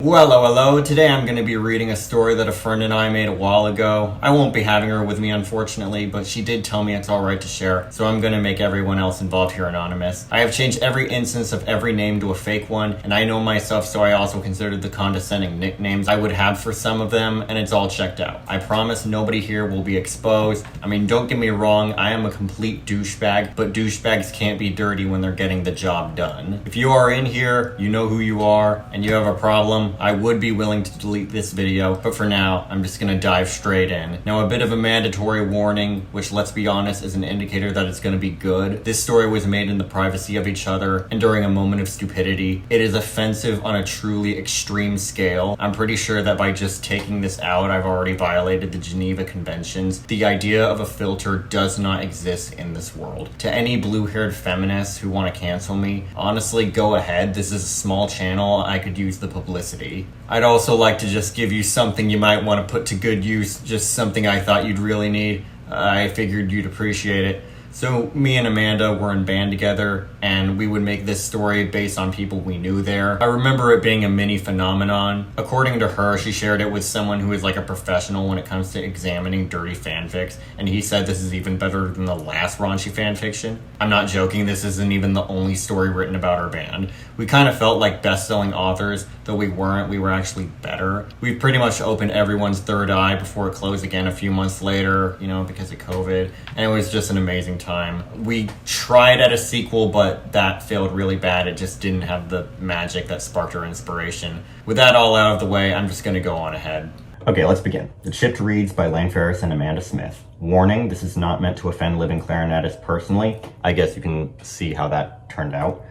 Well, hello. Today I'm going to be reading a story that a friend and I made a while ago. I won't be having her with me, unfortunately, but she did tell me it's alright to share, so I'm going to make everyone else involved here anonymous. I have changed every instance of every name to a fake one, and I know myself, so I also considered the condescending nicknames I would have for some of them, and it's all checked out. I promise nobody here will be exposed. I mean, don't get me wrong, I am a complete douchebag, but douchebags can't be dirty when they're getting the job done. If you are in here, you know who you are, and you have a problem, I would be willing to delete this video, but for now, I'm just gonna dive straight in. Now, a bit of a mandatory warning, which let's be honest is an indicator that it's gonna be good. This story was made in the privacy of each other and during a moment of stupidity. It is offensive on a truly extreme scale. I'm pretty sure that by just taking this out, I've already violated the Geneva Conventions. The idea of a filter does not exist in this world. To any blue-haired feminists who want to cancel me, honestly, go ahead. This is a small channel. I could use the publicity. I'd also like to just give you something you might want to put to good use, just something I thought you'd really need. I figured you'd appreciate it. So me and Amanda were in band together, and we would make this story based on people we knew there. I remember it being a mini phenomenon. According to her, she shared it with someone who is like a professional when it comes to examining dirty fanfics, and he said this is even better than the last raunchy fanfiction. I'm not joking, this isn't even the only story written about our band. We kind of felt like best-selling authors, though we weren't, we were actually better. We pretty much opened everyone's third eye before it closed again a few months later, because of COVID, and it was just an amazing time. We tried at a sequel, but that failed really bad. It just didn't have the magic that sparked our inspiration. With that all out of the way, I'm just gonna go on ahead. Okay, let's begin. The Chipped Reads by Lane Ferris and Amanda Smith. Warning, this is not meant to offend living clarinetists personally. I guess you can see how that turned out.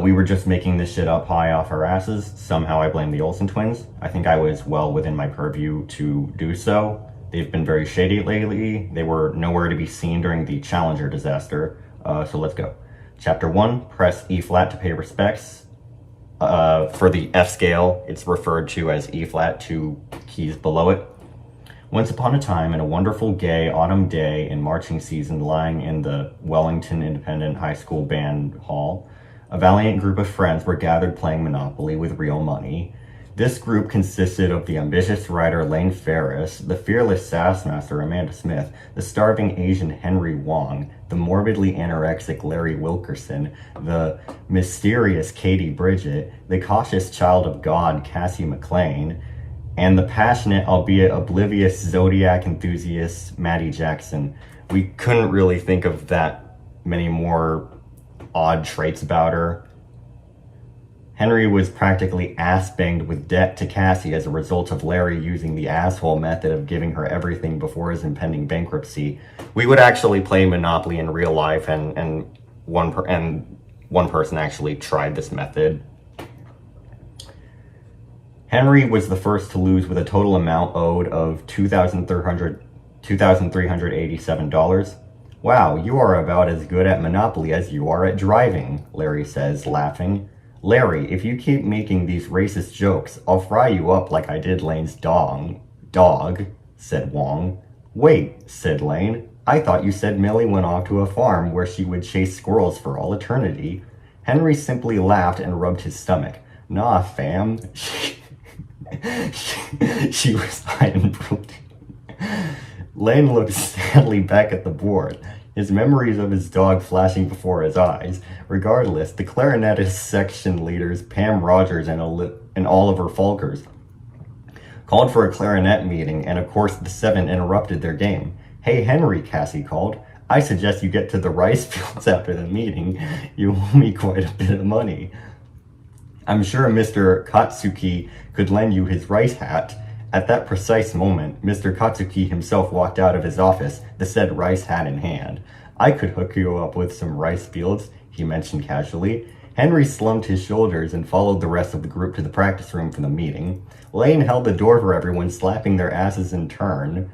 We were just making this shit up high off our asses. Somehow I blame the Olsen twins. I think I was well within my purview to do so. They've been very shady lately. They were nowhere to be seen during the Challenger disaster. So let's go. Chapter 1, press E flat to pay respects. For the F scale, it's referred to as E flat, 2 keys below it. Once upon a time, in a wonderful gay autumn day in marching season, lying in the Wellington Independent High School Band Hall, a valiant group of friends were gathered playing Monopoly with real money. This group consisted of the ambitious writer Lane Ferris, the fearless sassmaster Amanda Smith, the starving Asian Henry Wong, the morbidly anorexic Larry Wilkerson, the mysterious Katie Bridget, the cautious child of God Cassie McLean, and the passionate, albeit oblivious, Zodiac enthusiast Maddie Jackson. We couldn't really think of that many more odd traits about her. Henry was practically ass-banged with debt to Cassie as a result of Larry using the asshole method of giving her everything before his impending bankruptcy. We would actually play Monopoly in real life, and one person actually tried this method. Henry was the first to lose with a total amount owed of $2,387. Wow, you are about as good at Monopoly as you are at driving, Larry says, laughing. Larry, if you keep making these racist jokes, I'll fry you up like I did Lane's dog, said Wong. Wait, said Lane. I thought you said Millie went off to a farm where she would chase squirrels for all eternity. Henry simply laughed and rubbed his stomach. Nah, fam. She was high and broken. Lane looked sadly back at the board, his memories of his dog flashing before his eyes. Regardless, the clarinetist section leaders Pam Rogers and Oliver Folkers called for a clarinet meeting, and of course the 7 interrupted their game. Hey Henry, Cassie called. I suggest you get to the rice fields after the meeting. You owe me quite a bit of money. I'm sure Mr. Katsuki could lend you his rice hat. At that precise moment, Mr. Katsuki himself walked out of his office, the said rice hat in hand. I could hook you up with some rice fields, he mentioned casually. Henry slumped his shoulders and followed the rest of the group to the practice room for the meeting. Lane held the door for everyone, slapping their asses in turn.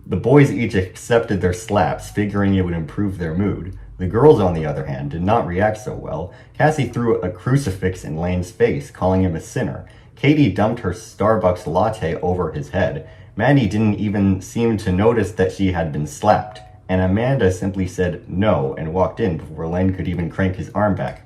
The boys each accepted their slaps, figuring it would improve their mood. The girls, on the other hand, did not react so well. Cassie threw a crucifix in Lane's face, calling him a sinner. Katie dumped her Starbucks latte over his head. Maddie didn't even seem to notice that she had been slapped, and Amanda simply said no and walked in before Lane could even crank his arm back.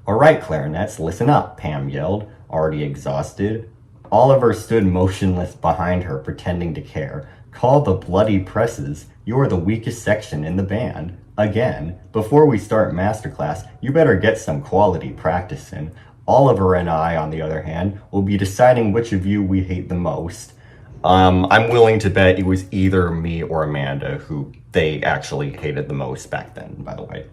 All right, clarinets, listen up, Pam yelled. already exhausted. Oliver stood motionless behind her, pretending to care. Call the bloody presses. You're the weakest section in the band. Again, before we start masterclass, you better get some quality practice in. Oliver and I, on the other hand, will be deciding which of you we hate the most. I'm willing to bet it was either me or Amanda who they actually hated the most back then, by the way.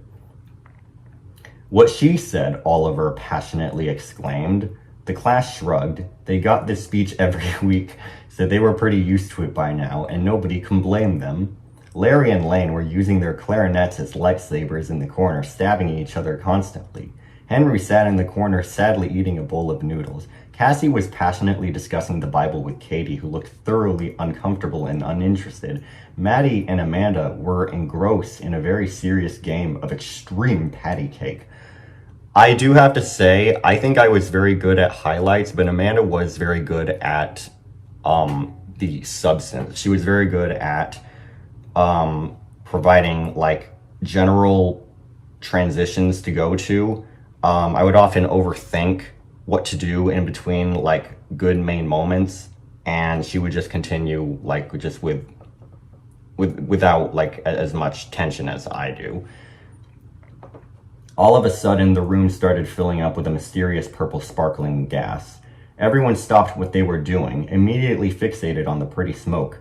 What she said, Oliver passionately exclaimed. The class shrugged. They got this speech every week, so they were pretty used to it by now, and nobody can blame them. Larry and Lane were using their clarinets as lightsabers in the corner, stabbing each other constantly. Henry sat in the corner, sadly eating a bowl of noodles. Cassie was passionately discussing the Bible with Katie, who looked thoroughly uncomfortable and uninterested. Maddie and Amanda were engrossed in a very serious game of extreme patty cake. I do have to say, I think I was very good at highlights, but Amanda was very good at the substance. She was very good at providing like general transitions to go to. I would often overthink what to do in between like good main moments, and she would just continue like just without like as much tension as I do. All of a sudden, the room started filling up with a mysterious purple sparkling gas. Everyone stopped what they were doing, immediately fixated on the pretty smoke.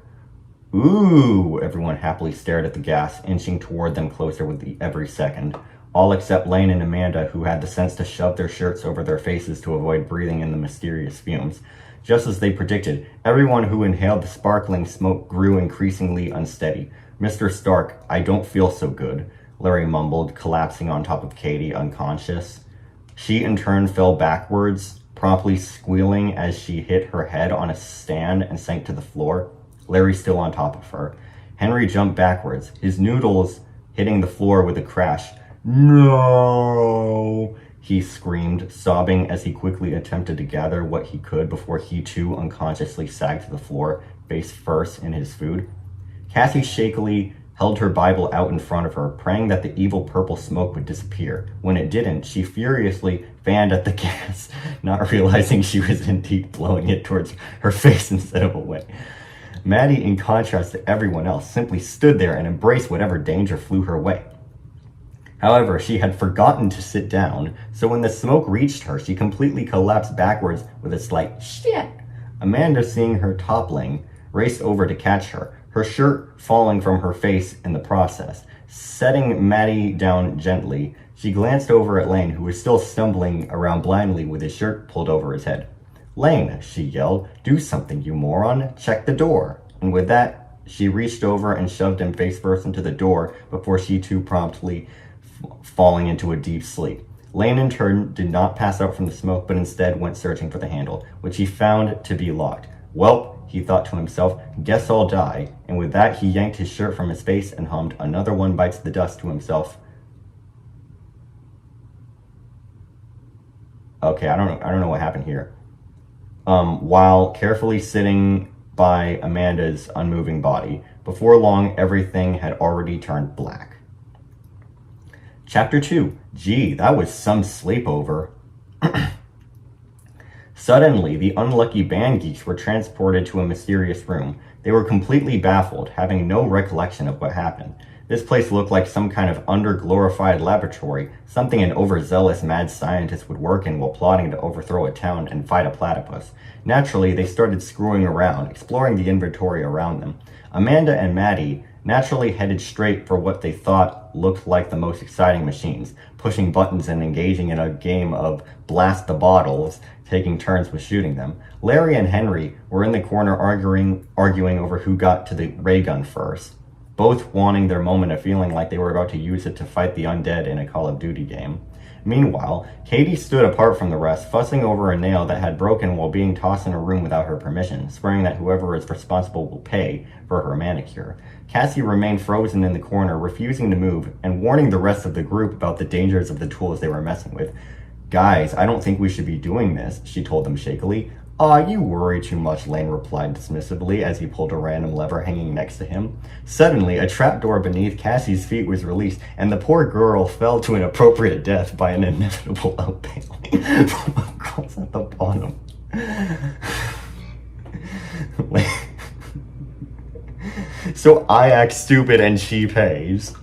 Ooh, everyone happily stared at the gas, inching toward them closer with every second. All except Lane and Amanda, who had the sense to shove their shirts over their faces to avoid breathing in the mysterious fumes. Just as they predicted, everyone who inhaled the sparkling smoke grew increasingly unsteady. Mr. Stark, I don't feel so good, Larry mumbled, collapsing on top of Katie, unconscious. She in turn fell backwards, promptly squealing as she hit her head on a stand and sank to the floor, Larry still on top of her. Henry jumped backwards, his noodles hitting the floor with a crash. No, he screamed, sobbing as he quickly attempted to gather what he could before he too unconsciously sagged to the floor, face first in his food. Cassie shakily held her Bible out in front of her, praying that the evil purple smoke would disappear. When it didn't, she furiously fanned at the gas, not realizing she was indeed blowing it towards her face instead of away. Maddie, in contrast to everyone else, simply stood there and embraced whatever danger flew her way. However, she had forgotten to sit down, so when the smoke reached her, she completely collapsed backwards with a slight shit. Amanda, seeing her toppling, raced over to catch her, her shirt falling from her face in the process. Setting Maddie down gently, she glanced over at Lane, who was still stumbling around blindly with his shirt pulled over his head. Lane, she yelled, do something, you moron. Check the door. And with that, she reached over and shoved him face first into the door before she too promptly falling into a deep sleep. Lane in turn did not pass out from the smoke, but instead went searching for the handle, which he found to be locked. Well, he thought to himself, guess I'll die. And with that, he yanked his shirt from his face and hummed Another One Bites the Dust to himself. Okay, I don't know what happened here. While carefully sitting by Amanda's unmoving body. Before long, everything had already turned black. Chapter 2. Gee, that was some sleepover. Suddenly, the unlucky band geeks were transported to a mysterious room. They were completely baffled, having no recollection of what happened. This place looked like some kind of under-glorified laboratory, something an overzealous mad scientist would work in while plotting to overthrow a town and fight a platypus. Naturally, they started screwing around, exploring the inventory around them. Amanda and Maddie naturally headed straight for what they thought looked like the most exciting machines, pushing buttons and engaging in a game of blast the bottles, taking turns with shooting them. Larry and Henry were in the corner arguing over who got to the ray gun first, both wanting their moment of feeling like they were about to use it to fight the undead in a Call of Duty game. Meanwhile, Katie stood apart from the rest, fussing over a nail that had broken while being tossed in a room without her permission, swearing that whoever is responsible will pay for her manicure. Cassie remained frozen in the corner, refusing to move, and warning the rest of the group about the dangers of the tools they were messing with. Guys, I don't think we should be doing this, she told them shakily. "Aw, you worry too much," Lane replied dismissively as he pulled a random lever hanging next to him. Suddenly, a trapdoor beneath Cassie's feet was released, and the poor girl fell to an appropriate death by an inevitable outpailing from across at the bottom. So I act stupid and she pays.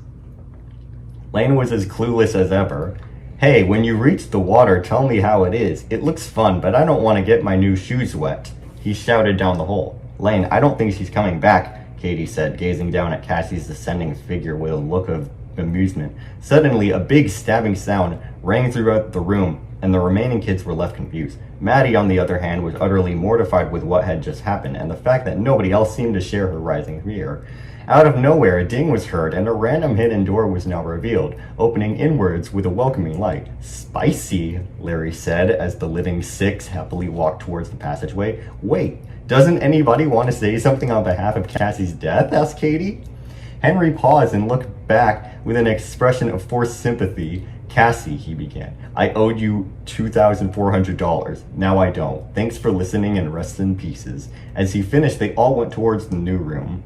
Lane was as clueless as ever. "Hey, when you reach the water, tell me how it is. It looks fun, but I don't want to get my new shoes wet," he shouted down the hole. "Lane, I don't think she's coming back," Katie said, gazing down at Cassie's descending figure with a look of amusement. Suddenly, a big stabbing sound rang throughout the room, and the remaining kids were left confused. Maddie, on the other hand, was utterly mortified with what had just happened, and the fact that nobody else seemed to share her rising fear. Out of nowhere, a ding was heard, and a random hidden door was now revealed, opening inwards with a welcoming light. "Spicy," Larry said as the living six happily walked towards the passageway. "Wait, doesn't anybody want to say something on behalf of Cassie's death?" asked Katie. Henry paused and looked back with an expression of forced sympathy. "Cassie," he began, "I owed you $2,400. Now I don't. Thanks for listening and rest in pieces." As he finished, they all went towards the new room.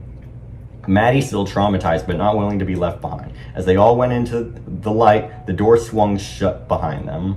Maddie, still traumatized but not willing to be left behind. As they all went into the light, the door swung shut behind them.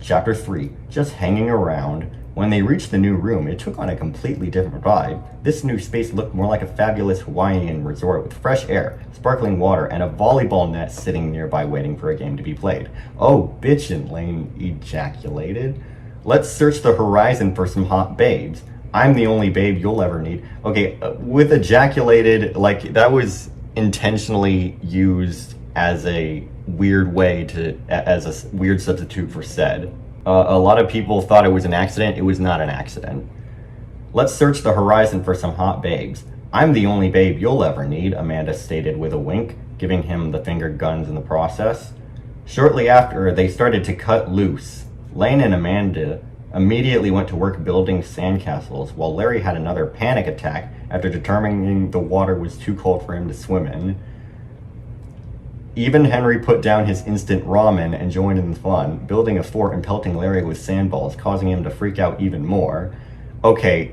Chapter 3. Just hanging around. When they reached the new room, it took on a completely different vibe. This new space looked more like a fabulous Hawaiian resort with fresh air, sparkling water, and a volleyball net sitting nearby waiting for a game to be played. "Oh, bitchin'," Lane ejaculated. "Let's search the horizon for some hot babes. I'm the only babe you'll ever need." Okay, with ejaculated, like, that was intentionally used as a weird way to, as a weird substitute for said. A lot of people thought it was an accident. It was not an accident. "Let's search the horizon for some hot babes. I'm the only babe you'll ever need," Amanda stated with a wink, giving him the finger guns in the process. Shortly after, they started to cut loose. Lane and Amanda immediately went to work building sandcastles, while Larry had another panic attack after determining the water was too cold for him to swim in. Even Henry put down his instant ramen and joined in the fun, building a fort and pelting Larry with sandballs, causing him to freak out even more. Okay,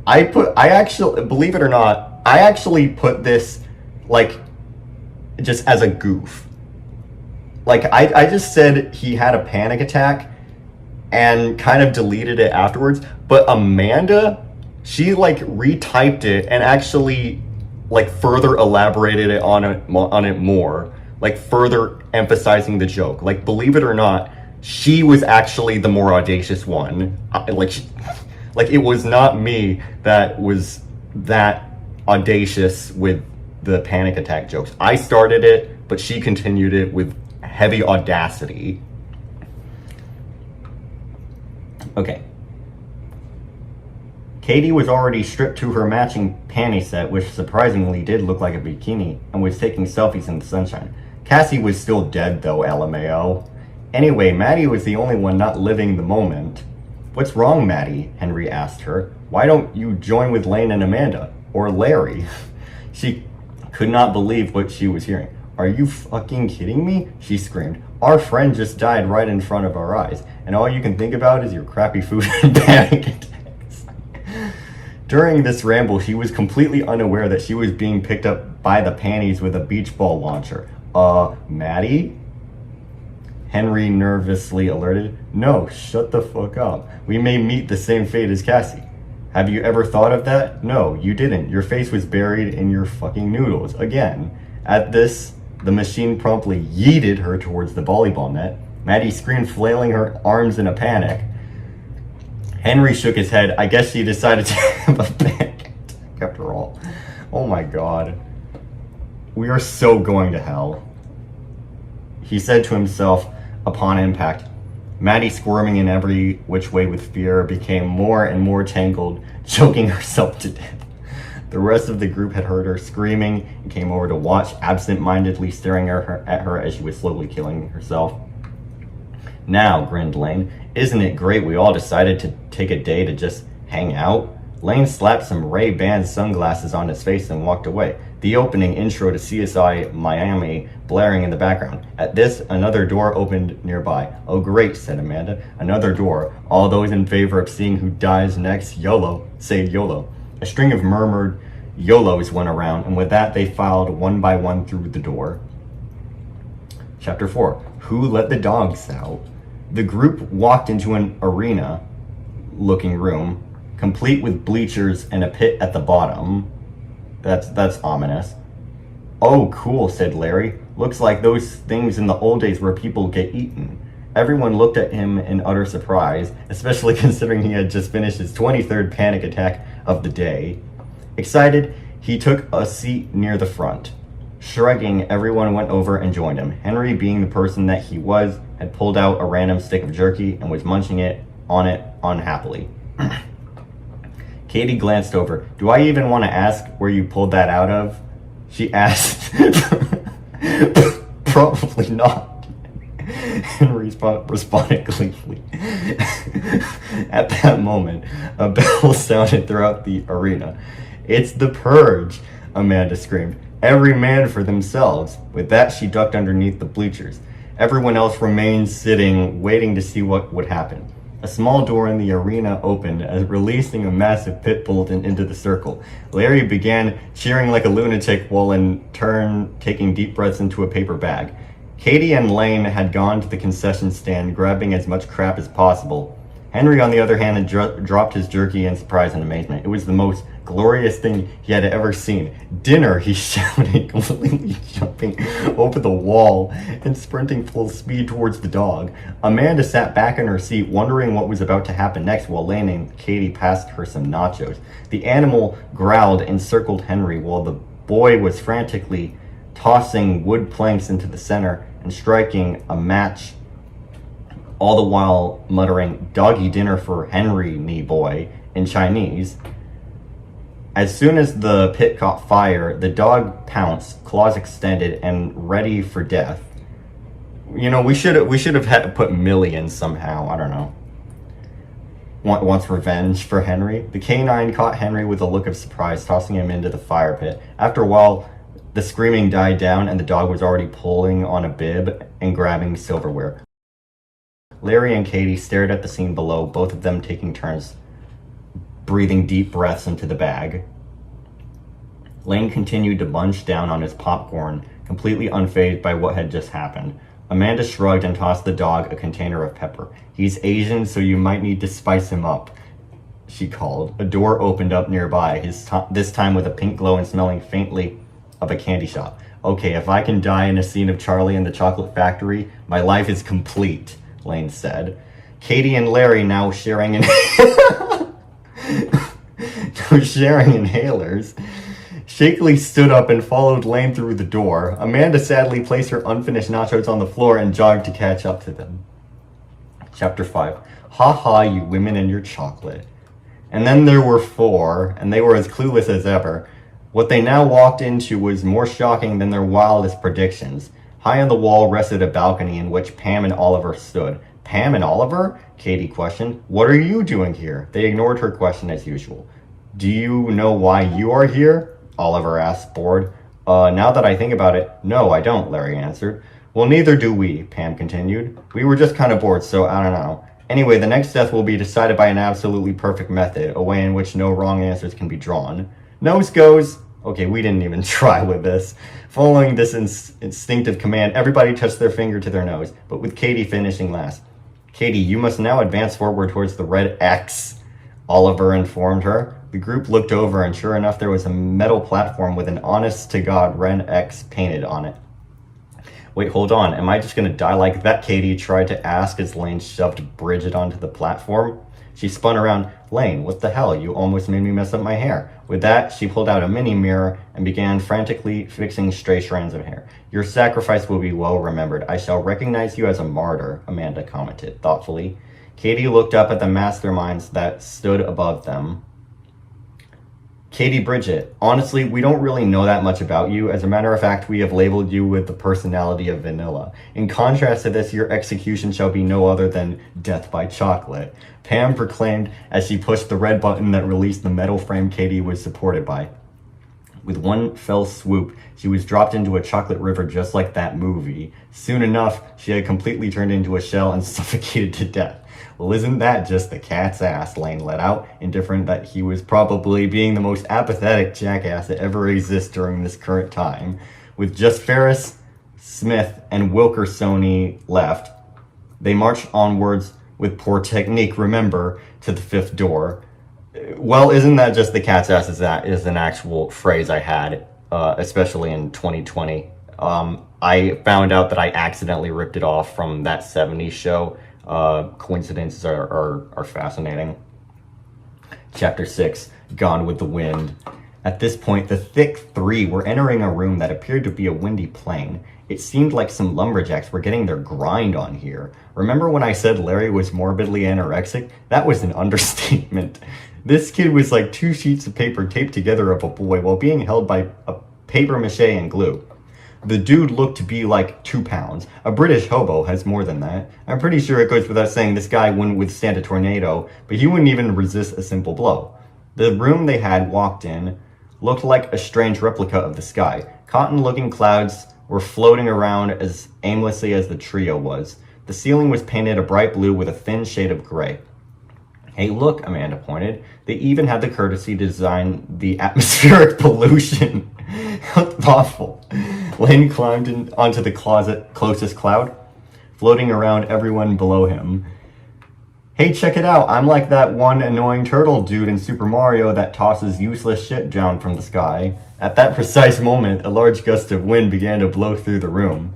believe it or not, I actually put this, like, just as a goof. Like, I just said he had a panic attack and kind of deleted it afterwards, but Amanda, she, like, retyped it and actually, like, further elaborated it on it more. Like, further emphasizing the joke. Like, believe it or not, she was actually the more audacious one. Like, it was not me that was that audacious with the panic attack jokes. I started it, but she continued it with heavy audacity. Okay. Katie was already stripped to her matching panty set, which surprisingly did look like a bikini, and was taking selfies in the sunshine. Cassie was still dead though, LMAO. Anyway, Maddie was the only one not living the moment. "What's wrong, Maddie?" Henry asked her. "Why don't you join with Lane and Amanda? Or Larry?" She could not believe what she was hearing. "Are you fucking kidding me?" she screamed. "Our friend just died right in front of our eyes, and all you can think about is your crappy food and panic attacks." During this ramble, she was completely unaware that she was being picked up by the panties with a beach ball launcher. Maddie?" Henry nervously alerted. "No, shut the fuck up. We may meet the same fate as Cassie." "Have you ever thought of that?" "No, you didn't. Your face was buried in your fucking noodles." Again. At this, the machine promptly yeeted her towards the volleyball net. Maddie screamed, flailing her arms in a panic. Henry shook his head. I guess she decided to have a panic attack after all. Oh my god. We are so going to hell. He said to himself upon impact. Maddie, squirming in every which way with fear, became more and more tangled, choking herself to death. The rest of the group had heard her screaming and came over to watch, absent-mindedly staring at her as she was slowly killing herself. "Now," grinned Lane, "isn't it great we all decided to take a day to just hang out?" Lane slapped some Ray-Ban sunglasses on his face and walked away. the opening intro to CSI Miami blaring in the background. At this, another door opened nearby. "Oh great," said Amanda. "Another door. All those in favor of seeing who dies next, YOLO, say YOLO." A string of murmured YOLOs went around, and with that they filed one by one through the door. Chapter 4. Who let the dogs out? The group walked into an arena-looking room, complete with bleachers and a pit at the bottom. That's ominous. "Oh, cool," said Larry. "Looks like those things in the old days where people get eaten." Everyone looked at him in utter surprise, especially considering he had just finished his 23rd panic attack of the day. Excited, he took a seat near the front. Shrugging, everyone went over and joined him. Henry, being the person that he was, had pulled out a random stick of jerky and was munching it unhappily. Katie glanced over. "Do I even want to ask where you pulled that out of?" she asked. "Probably not," Henry responded gleefully. At that moment, a bell sounded throughout the arena. "It's the purge," Amanda screamed. "Every man for themselves." With that, she ducked underneath the bleachers. Everyone else remained sitting, waiting to see what would happen. A small door in the arena opened, releasing a massive pit bull into the circle. Larry began cheering like a lunatic while in turn taking deep breaths into a paper bag. Katie and Lane had gone to the concession stand, grabbing as much crap as possible. Henry, on the other hand, had dropped his jerky in surprise and amazement. It was the most glorious thing he had ever seen. "Dinner!" he shouted, completely jumping over the wall and sprinting full speed towards the dog. Amanda sat back in her seat, wondering what was about to happen next, while Lane and Katie passed her some nachos. The animal growled and circled Henry, while the boy was frantically tossing wood planks into the center and striking a match, all the while muttering, "Doggy dinner for Henry, knee boy," in Chinese. As soon as the pit caught fire, the dog pounced, claws extended, and ready for death. You know, we should have had to put Millie in somehow. I don't know. Wants revenge for Henry. The canine caught Henry with a look of surprise, tossing him into the fire pit. After a while, the screaming died down, and the dog was already pulling on a bib and grabbing silverware. Larry and Katie stared at the scene below, both of them taking turns breathing deep breaths into the bag. Lane continued to munch down on his popcorn, completely unfazed by what had just happened. Amanda shrugged and tossed the dog a container of pepper. "He's Asian, so you might need to spice him up," she called. A door opened up nearby, this time with a pink glow and smelling faintly of a candy shop. "Okay, if I can die in a scene of Charlie and the Chocolate Factory, my life is complete," Lane said. Katie and Larry, now sharing inhalers, shakily stood up and followed Lane through the door. Amanda sadly placed her unfinished nachos on the floor and jogged to catch up to them. Chapter 5. Ha ha, you women and your chocolate. And then there were four, and they were as clueless as ever. What they now walked into was more shocking than their wildest predictions. High on the wall rested a balcony in which Pam and Oliver stood. "Pam and Oliver?" Katie questioned. "What are you doing here?" They ignored her question as usual. "Do you know why you are here?" Oliver asked, bored. Now that I think about it, no, I don't," Larry answered. "Well, neither do we," Pam continued. "We were just kind of bored, so I don't know. Anyway, the next death will be decided by an absolutely perfect method, a way in which no wrong answers can be drawn. Nose goes." Okay, we didn't even try with this. Following this instinctive command, everybody touched their finger to their nose, but with Katie finishing last. "Katie, you must now advance forward towards the red X," Oliver informed her. The group looked over, and sure enough, there was a metal platform with an honest-to-God red X painted on it. "Wait, hold on. Am I just going to die like that?" Katie tried to ask as Lane shoved Bridget onto the platform. She spun around. "Lane, what the hell? You almost made me mess up my hair." With that, she pulled out a mini mirror and began frantically fixing stray strands of hair. "Your sacrifice will be well remembered. I shall recognize you as a martyr," Amanda commented thoughtfully. Katie looked up at the masterminds that stood above them. "Katie, Bridget, honestly, we don't really know that much about you. As a matter of fact, we have labeled you with the personality of vanilla. In contrast to this, your execution shall be no other than death by chocolate," Pam proclaimed as she pushed the red button that released the metal frame Katie was supported by. With one fell swoop, she was dropped into a chocolate river just like that movie. Soon enough, she had completely turned into a shell and suffocated to death. Well, isn't that just the cat's ass? Lane let out, indifferent that he was probably being the most apathetic jackass that ever exists during this current time. With just Ferris, Smith, and Wilkersony left, they marched onwards with poor technique, remember, to the fifth door. Well, isn't that just the cat's ass? Is an actual phrase I had, especially in 2020. I found out that I accidentally ripped it off from that 70s show. Coincidences are fascinating. Chapter 6, Gone with the Wind. At this point, the thick three were entering a room that appeared to be a windy plain. It seemed like some lumberjacks were getting their grind on here. Remember when I said Larry was morbidly anorexic? That was an understatement. This kid was like 2 sheets of paper taped together of a boy while being held by a paper mache and glue. The dude looked to be like 2 pounds. A British hobo has more than that. I'm pretty sure it goes without saying this guy wouldn't withstand a tornado, but he wouldn't even resist a simple blow. The room they had walked in looked like a strange replica of the sky. Cotton-looking clouds were floating around as aimlessly as the trio was. The ceiling was painted a bright blue with a thin shade of gray. Hey, look, Amanda pointed. They even had the courtesy to design the atmospheric pollution. How thoughtful. Lane climbed onto the closest cloud, floating around everyone below him. Hey, check it out. I'm like that one annoying turtle dude in Super Mario that tosses useless shit down from the sky. At that precise moment, a large gust of wind began to blow through the room.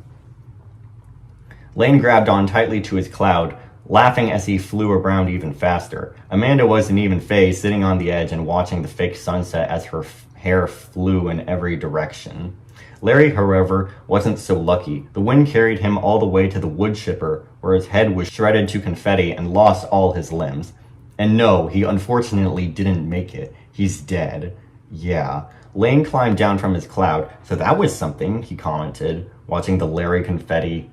Lane grabbed on tightly to his cloud, laughing as he flew around even faster. Amanda wasn't even phased, sitting on the edge and watching the fake sunset as her hair flew in every direction. Larry, however, wasn't so lucky. The wind carried him all the way to the wood chipper, where his head was shredded to confetti and lost all his limbs. And no, he unfortunately didn't make it. He's dead. Yeah. Lane climbed down from his cloud, so that was something, he commented, watching the Larry confetti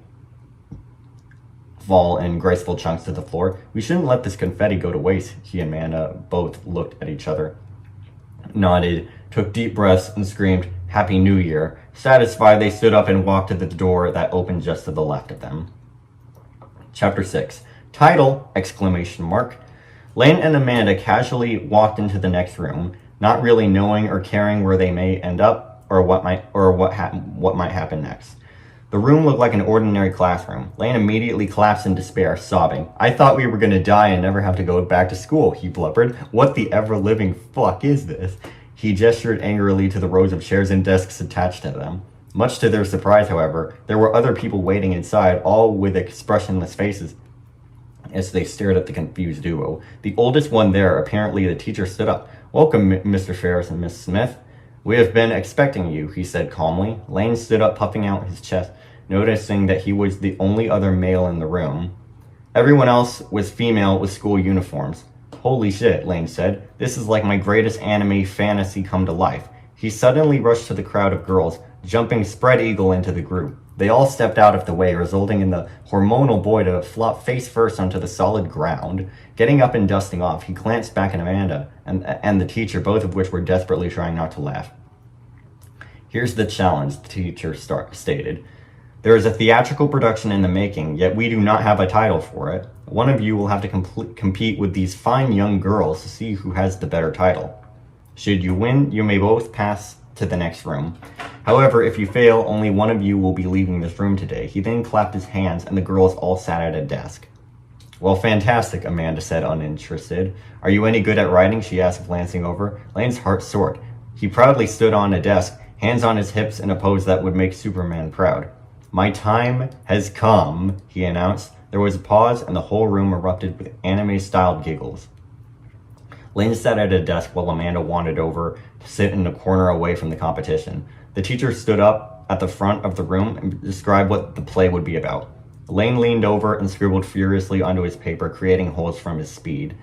fall in graceful chunks to the floor. We shouldn't let this confetti go to waste. He and Amanda both looked at each other, nodded, took deep breaths, and screamed, Happy New Year. Satisfied, they stood up and walked to the door that opened just to the left of them. Chapter 6. Title! Exclamation mark. Lane and Amanda casually walked into the next room, not really knowing or caring where they may end up or what might happen next. The room looked like an ordinary classroom. Lane immediately collapsed in despair, sobbing. I thought we were going to die and never have to go back to school, he blubbered. What the ever-living fuck is this? He gestured angrily to the rows of chairs and desks attached to them. Much to their surprise, however, there were other people waiting inside, all with expressionless faces, as they stared at the confused duo. The oldest one there, apparently the teacher, stood up. Welcome, Mr. Ferris and Miss Smith. We have been expecting you, he said calmly. Lane stood up, puffing out his chest, noticing that he was the only other male in the room. Everyone else was female with school uniforms. Holy shit, Lane said. This is like my greatest anime fantasy come to life. He suddenly rushed to the crowd of girls, jumping spread eagle into the group. They all stepped out of the way, resulting in the hormonal boy to flop face first onto the solid ground. Getting up and dusting off, he glanced back at Amanda and the teacher, both of which were desperately trying not to laugh. Here's the challenge, the teacher stated. There is a theatrical production in the making, yet we do not have a title for it. One of you will have to compete with these fine young girls to see who has the better title. Should you win, you may both pass to the next room. However, if you fail, only one of you will be leaving this room today. He then clapped his hands, and the girls all sat at a desk. Well, fantastic, Amanda said, uninterested. Are you any good at writing? She asked, glancing over. Lane's heart soared. He proudly stood on a desk, hands on his hips in a pose that would make Superman proud. My time has come, he announced. There was a pause, and the whole room erupted with anime-styled giggles. Lane sat at a desk while Amanda wandered over to sit in a corner away from the competition. The teacher stood up at the front of the room and described what the play would be about. Lane leaned over and scribbled furiously onto his paper, creating holes from his speed.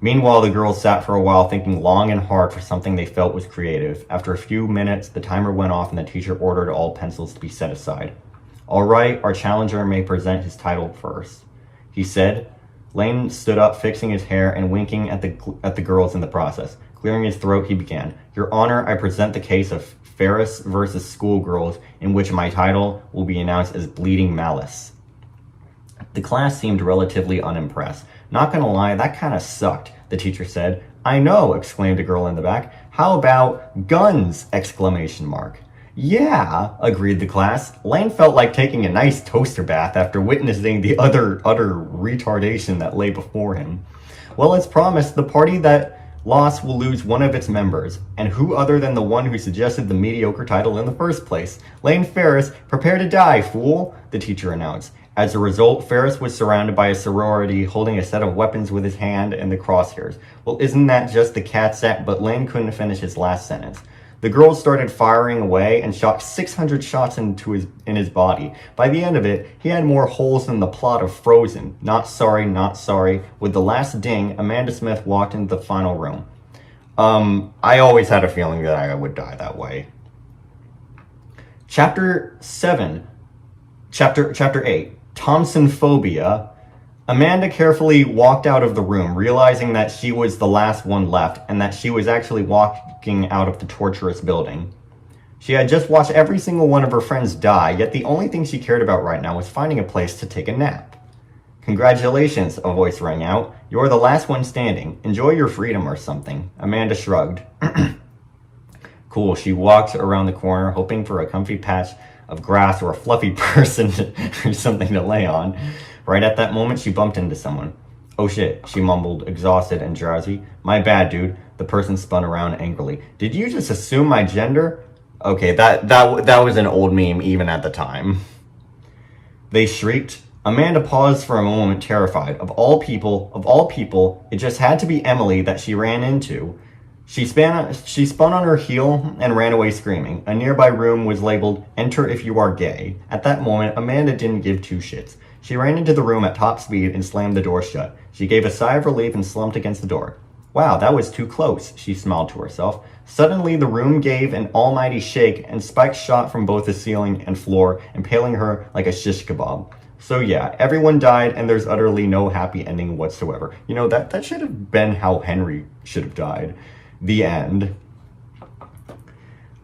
Meanwhile, the girls sat for a while, thinking long and hard for something they felt was creative. After a few minutes, the timer went off and the teacher ordered all pencils to be set aside. All right, our challenger may present his title first, he said. Lane stood up, fixing his hair and winking at the girls in the process. Clearing his throat, he began. Your Honor, I present the case of Ferris versus Schoolgirls, in which my title will be announced as Bleeding Malice. The class seemed relatively unimpressed. Not gonna lie, that kinda sucked, the teacher said. I know, exclaimed a girl in the back. How about guns? Exclamation mark. Yeah, agreed the class. Lane felt like taking a nice toaster bath after witnessing the utter retardation that lay before him. Well, as promised, the party that lost will lose one of its members, and who other than the one who suggested the mediocre title in the first place? Lane Ferris, prepare to die, fool, the teacher announced. As a result, Ferris was surrounded by a sorority holding a set of weapons with his hand in the crosshairs. Well, isn't that just the cat's act? But Lane couldn't finish his last sentence. The girls started firing away and shot 600 shots in his body. By the end of it, he had more holes than the plot of Frozen. Not sorry, not sorry. With the last ding, Amanda Smith walked into the final room. I always had a feeling that I would die that way. Chapter 8. Thompson phobia. Amanda carefully walked out of the room, realizing that she was the last one left and that she was actually walking out of the torturous building. She had just watched every single one of her friends die, yet the only thing she cared about right now was finding a place to take a nap. Congratulations, a voice rang out. You're the last one standing. Enjoy your freedom or something. Amanda shrugged. Cool, she walked around the corner, hoping for a comfy patch of grass or a fluffy person or something to lay on. Right at that moment, she bumped into someone. Oh shit, she mumbled, exhausted and drowsy. My bad, dude. The person spun around angrily. Did you just assume my gender? Okay, that was an old meme even at the time. They shrieked. Amanda paused for a moment, terrified. Of all people, it just had to be Emily that she ran into. She spun on her heel and ran away screaming. A nearby room was labeled, Enter if you are gay. At that moment, Amanda didn't give two shits. She ran into the room at top speed and slammed the door shut. She gave a sigh of relief and slumped against the door. Wow, that was too close, she smiled to herself. Suddenly, the room gave an almighty shake and spikes shot from both the ceiling and floor, impaling her like a shish kebab. So yeah, everyone died and there's utterly no happy ending whatsoever. You know, that should have been how Henry should have died. The end.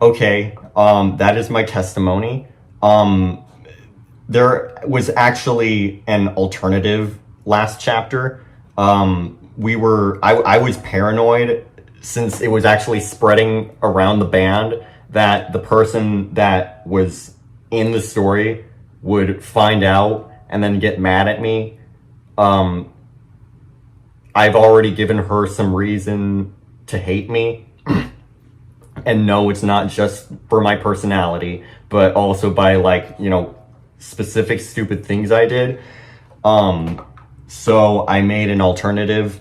Okay, that is my testimony. There was actually an alternative last chapter. I was paranoid since it was actually spreading around the band that the person that was in the story would find out and then get mad at me. I've already given her some reason to hate me. And no, it's not just for my personality, but also by, like, you know, specific stupid things I did. So I made an alternative.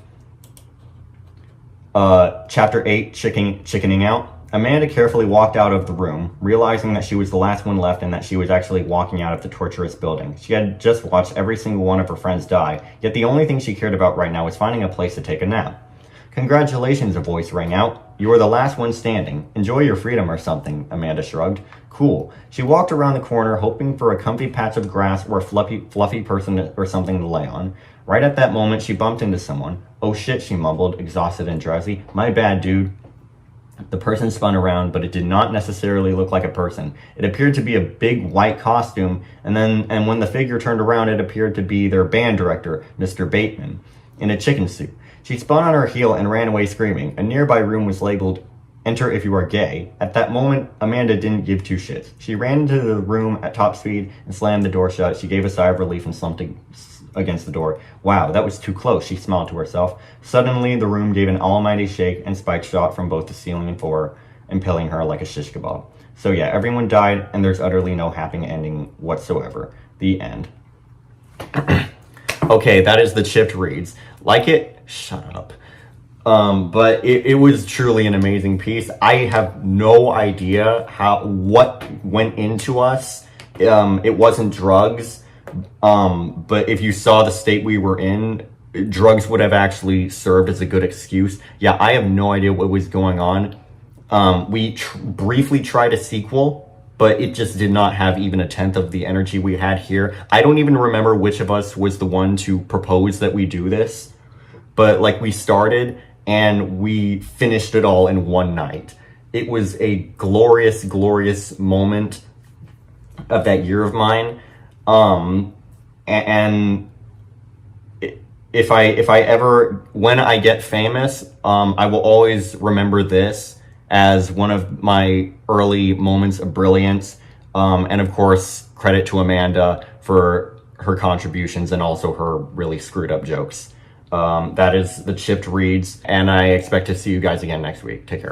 Chapter 8, Chickening Out. Amanda carefully walked out of the room, realizing that she was the last one left and that she was actually walking out of the torturous building. She had just watched every single one of her friends die, yet the only thing she cared about right now was finding a place to take a nap. Congratulations, a voice rang out. You were the last one standing. Enjoy your freedom or something, Amanda shrugged. Cool. She walked around the corner, hoping for a comfy patch of grass or a fluffy person or something to lay on. Right at that moment, she bumped into someone. Oh shit, she mumbled, exhausted and drowsy. My bad, dude. The person spun around, but it did not necessarily look like a person. It appeared to be a big white costume, and when the figure turned around, it appeared to be their band director, Mr. Bateman, in a chicken suit. She spun on her heel and ran away screaming. A nearby room was labeled, Enter if you are gay. At that moment, Amanda didn't give two shits. She ran into the room at top speed and slammed the door shut. She gave a sigh of relief and slumped against the door. Wow, that was too close, she smiled to herself. Suddenly, the room gave an almighty shake and spikes shot from both the ceiling and floor, impaling her like a shish kebab. So yeah, everyone died, and there's utterly no happy ending whatsoever. The end. Okay, that is the chipped reads. Like it? Shut up. But it was truly an amazing piece. I have no idea what went into us. It wasn't drugs. But if you saw the state we were in, drugs would have actually served as a good excuse. Yeah, I have no idea what was going on. We briefly tried a sequel, but it just did not have even a tenth of the energy we had here. I don't even remember which of us was the one to propose that we do this. But like, we started and we finished it all in one night. It was a glorious, glorious moment of that year of mine. And if I ever, when I get famous, I will always remember this as one of my early moments of brilliance. And of course, credit to Amanda for her contributions and also her really screwed up jokes. That is the Chipped Reads, and I expect to see you guys again next week. Take care.